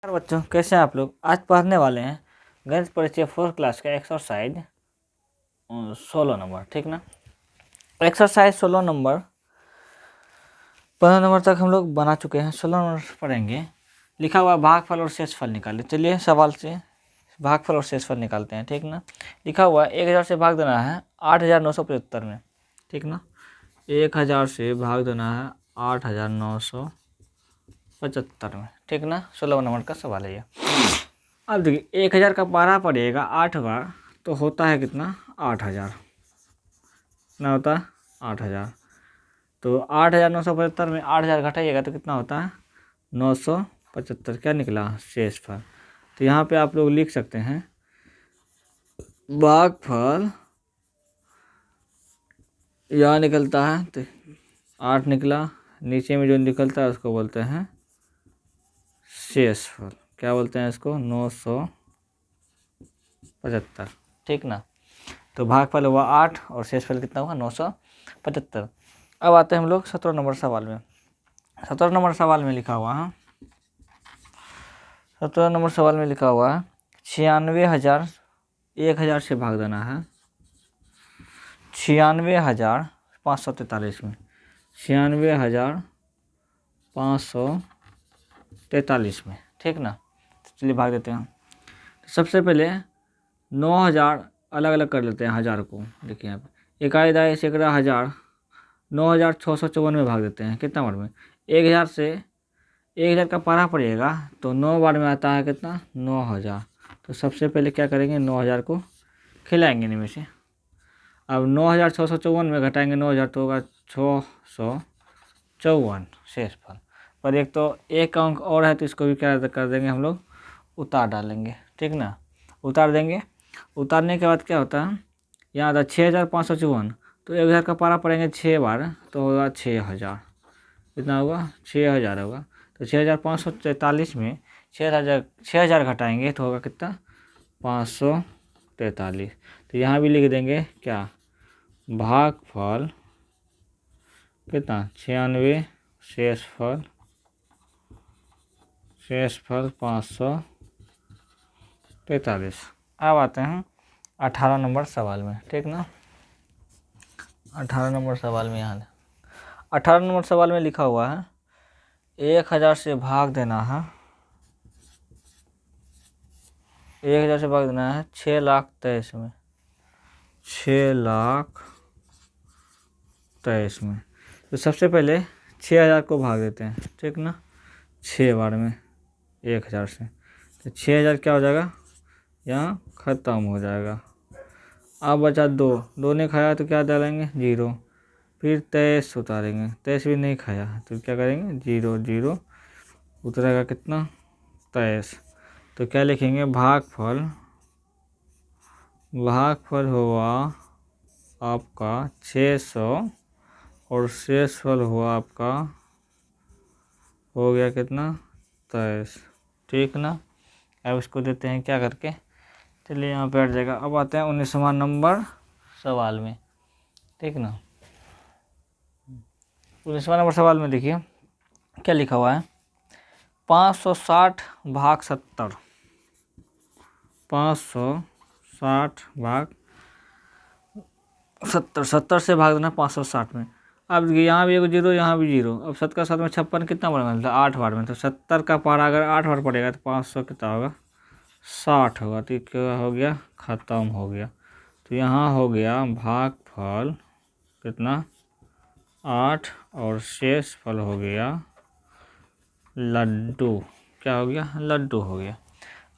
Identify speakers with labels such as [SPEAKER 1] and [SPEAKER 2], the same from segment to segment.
[SPEAKER 1] नमस्कार बच्चों, कैसे हैं आप लोग। आज पढ़ने वाले हैं गणित परिचय 4th क्लास का एक्सरसाइज 16 नंबर। ठीक ना। एक्सरसाइज 16 नंबर 15 नंबर तक हम लोग बना चुके हैं। 16 नंबर पढ़ेंगे। लिखा हुआ भागफल और शेषफल निकालें। चलिए सवाल से भागफल और शेषफल निकालते हैं। ठीक ना। लिखा हुआ 1000 से भाग देना है 8975 में। ठीक ना। 1000 से भाग देना है 8975 में। ठीक ना। 16 नंबर का सवाल है ये। अब देखिए 1000 का 12 पड़ेगा 8 बार तो होता है कितना 8000। कितना होता है 8000। तो 8975 में 8000 घटाइएगा तो कितना होता है 975। क्या निकला शेषफल। तो यहाँ पे आप लोग लिख सकते हैं भागफल यहाँ निकलता है तो 8 निकला, नीचे में जो निकलता है उसको बोलते हैं शेषफल। क्या बोलते हैं इसको 975। ठीक ना। तो भागफल हुआ 8 और शेषफल कितना हुआ 975। अब आते हैं हम लोग 17 नंबर सवाल में। 17 नंबर सवाल में लिखा हुआ है 17 नंबर सवाल में लिखा हुआ है 96,000 1000 से भाग देना है 96,543 में। 96,543 में। ठीक ना। तो चलिए भाग देते हैं। तो सबसे पहले 9000 अलग अलग कर लेते हैं। 1000 को देखिए यहाँ पे इकाई दाई सैकड़ा हज़ार 9654 में भाग देते हैं। कितना बार में 1000 से 1000 का पारा पड़ेगा तो 9 बार में आता है कितना 9000। तो सबसे पहले क्या करेंगे 9000 को खिलाएंगे इनमें से। अब 9654 में घटाएंगे 9000 तो होगा 654 शेषफल। पर एक तो एक अंक और है तो इसको भी क्या कर देंगे हम लोग उतार डालेंगे। ठीक ना। उतार देंगे। उतारने के बाद क्या होता है यहाँ था 6554 तो 1000 का पारा पड़ेंगे 6 बार तो होगा 6000। कितना होगा 6000 होगा। तो 6543 में 6000 घटाएंगे तो होगा कितना 543। तो यहाँ भी लिख देंगे क्या भागफल कितना 96 शेषफल 543। अब आते हैं 18 नंबर सवाल में। ठीक ना। 18 नंबर सवाल में यहाँ 18 नंबर सवाल में लिखा हुआ है 1000 से भाग देना है 1000 से भाग देना है 6,23,000 में 6,23,000 में। तो सबसे पहले 6000 को भाग देते हैं। ठीक ना। 6 बार में 1000 से तो 6000 क्या हो जाएगा यहाँ ख़त्म हो जाएगा। अब बचा 2 ने खाया तो क्या डालेंगे 0। फिर 23 उतारेंगे 23 भी नहीं खाया तो क्या करेंगे 0 0 उतरेगा कितना 23। तो क्या लिखेंगे भागफल हुआ आपका 600 और शेषफल हुआ आपका हो गया कितना 23। ठीक ना। अब इसको देते हैं क्या करके। चलिए यहाँ पे हट जाएगा। अब आते हैं 19वां नंबर सवाल में। ठीक ना। 19वां नंबर सवाल में देखिए क्या लिखा हुआ है 560 भाग 70 560 भाग 70 से भाग देना 560 में। अब यहाँ भी 1 0 यहाँ भी 0। अब 7 का 7 में 56 कितना बार मिलता है 8 बार में। तो 70 का पारा अगर 8 बार पड़ेगा तो 500 कितना होगा 60 होगा। तो क्या हो गया ख़त्म हो गया। तो यहाँ हो गया भागफल कितना 8 और शेषफल हो गया लड्डू। क्या हो गया लड्डू हो गया।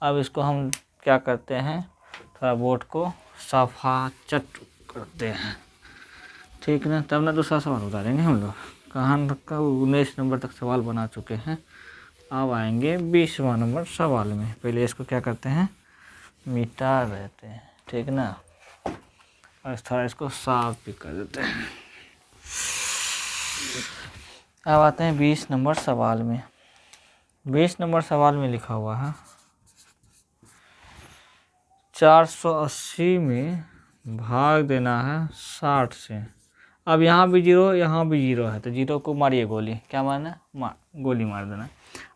[SPEAKER 1] अब इसको हम क्या करते हैं थोड़ा बोर्ड को सफाचट करते हैं। ठीक ना। तब ना दूसरा सवाल उतारेंगे हम लोग। कहाँ का 19 नंबर तक सवाल बना चुके हैं। अब आएंगे 20वां नंबर सवाल में। पहले इसको क्या करते हैं मिटा देते हैं। ठीक ना। और थोड़ा इसको साफ भी कर देते हैं। अब आते हैं 20 नंबर सवाल में। 20 नंबर सवाल में लिखा हुआ है 480 में भाग देना है 60 से। अब यहाँ भी 0 यहाँ भी 0 है तो 0 को मारिए गोली। क्या मारना गोली मार देना।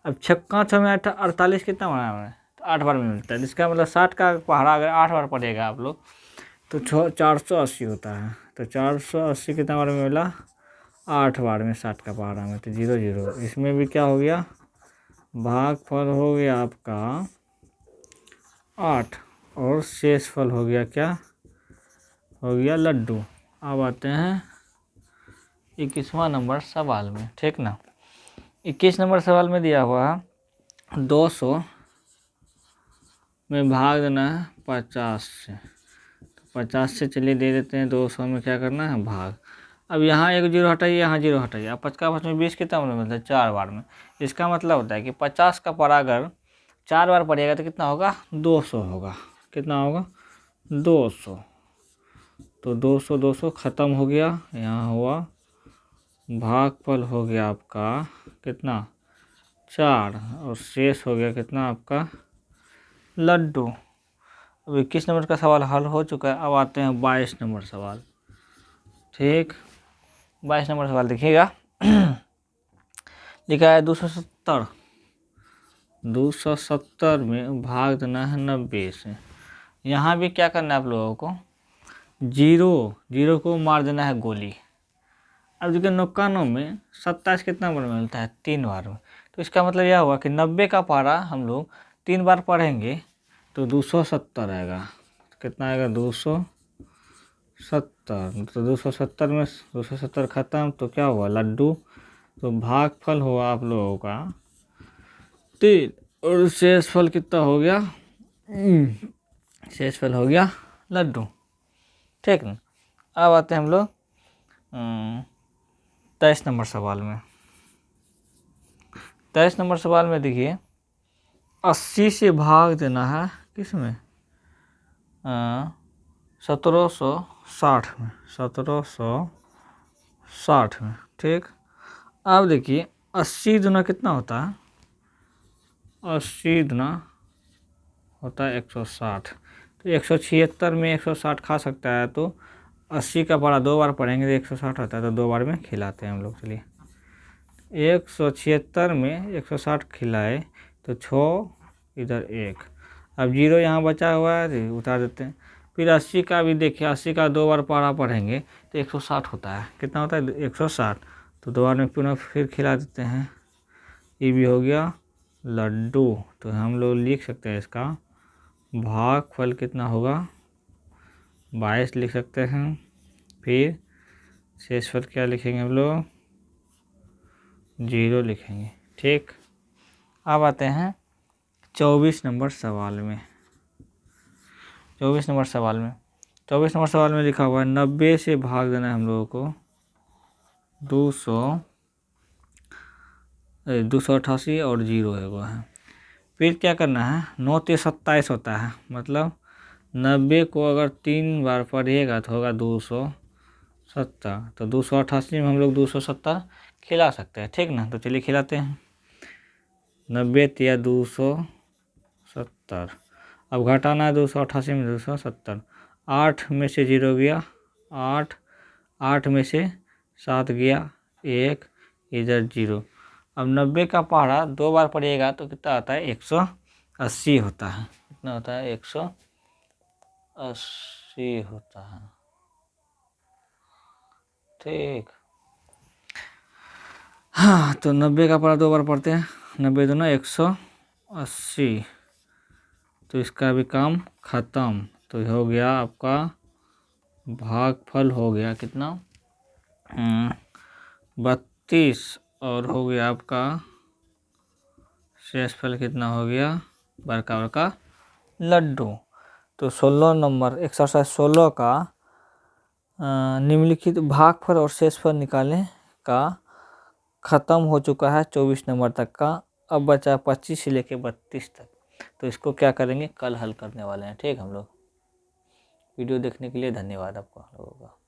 [SPEAKER 1] अब छक्का छः में 48 कितना बना है, तो 8 बार में मिलता है। जिसका मतलब 60 का पहाड़ा अगर 8 बार पड़ेगा आप लोग तो 480 होता है। तो 480 कितना बार में मिला, 8 बार में 60 का पहाड़ा में, तो 0 0। इसमें भी क्या हो गया, भागफल हो गया आपका 8 और शेषफल हो गया क्या, हो गया लड्डू। अब आते हैं 21वां नंबर सवाल में, ठीक ना। 21 नंबर सवाल में दिया हुआ है 200 में भाग देना है 50 से। तो 50 से चलिए दे देते हैं, 200 में क्या करना है, भाग। अब यहाँ एक जीरो हटाइए, यहाँ जीरो हटाइए। अब 5 का 5 में 20 कितना बार मिलता है, 4 बार में। इसका मतलब होता है कि 50 का पड़ा अगर 4 बार पड़ेगा तो कितना होगा, 200 होगा। कितना होगा, 200। तो 200 200 ख़त्म हो गया, यहाँ हुआ भागफल हो गया आपका कितना, 4, और शेष हो गया कितना आपका लड्डू। अब 21 नंबर का सवाल हल हो चुका है। अब आते हैं 22 नंबर सवाल, ठीक। 22 नंबर सवाल देखिएगा। लिखा है 270, 270 में भाग देना है 90 से। यहाँ भी क्या करना है आप लोगों को, जीरो को मार देना है गोली। अब देखिए 99 में 27 कितना बार मिलता है, 3 बार में। तो इसका मतलब यह हुआ कि 90 का पारा हम लोग 3 बार पढ़ेंगे तो 270 आएगा। कितना आएगा, 270। तो 270 में 270 ख़त्म, तो क्या हुआ, लड्डू। तो भागफल हुआ आप लोगों का 3 और शेषफल कितना हो गया, शेषफल हो गया लड्डू, ठीक ना। अब आते हैं हम लोग 23 नंबर सवाल में। 23 नंबर सवाल में देखिए 80 से भाग देना है किसमें, 1760 में, 1760 में, ठीक। अब देखिए 80 दुना कितना होता है, 80 दुना होता है 160। तो 176 में 160 खा सकता है, तो 80 का पड़ा 2 बार पढ़ेंगे तो 160 होता है, तो 2 बार में खिलाते हैं हम लोग। चलिए 176 में 160 खिलाए तो 6, इधर 1। अब 0 यहाँ बचा हुआ है तो उतार देते हैं। फिर 80 का भी देखिए, 80 का 2 बार पढ़ा पढ़ेंगे तो 160 होता है। कितना होता है, 160। तो 2 बार में पुनः फिर खिला देते हैं। ये भी हो गया लड्डू। तो हम लोग लिख सकते हैं इसका भागफल कितना होगा, 22 लिख सकते हैं। फिर शेषफल क्या लिखेंगे हम लोग, 0 लिखेंगे, ठीक। अब आते हैं 24 नंबर सवाल में। 24 नंबर सवाल में 24 नंबर सवाल में लिखा हुआ है 90 से भाग देना है हम लोगों को 288 और 0 है वो है। फिर क्या करना है, 9 ते 27 होता है, मतलब 90 को अगर 3 बार पढ़िएगा तो होगा 270। तो 288 में हम लोग 270 खिला सकते हैं, ठीक ना। तो चलिए खिलाते हैं, 90 या 270। अब घटाना है 288 में 270। 8 में से 0 गया 8, 8 में से 7 गया 1, इधर 0। अब 90 का पहाड़ा 2 बार पड़ेगा तो कितना आता है, 180 होता है। कितना होता है, 180 होता है, ठीक। हाँ, तो 90 का पहाड़ा 2 बार पढ़ते हैं, 90 दूना 180। तो इसका भी काम ख़त्म। तो हो गया आपका भागफल हो गया कितना, 32, और हो गया आपका शेषफल कितना हो गया, बड़का बड़का लड्डू। तो 16 नंबर एक्सरसाइज 16 का निम्नलिखित भागफल और शेषफल निकालने का ख़त्म हो चुका है 24 नंबर तक का। अब बचा 25 से लेके 32 तक। तो इसको क्या करेंगे, कल हल करने वाले हैं, ठीक। हम लोग वीडियो देखने के लिए धन्यवाद आपको लोगों का।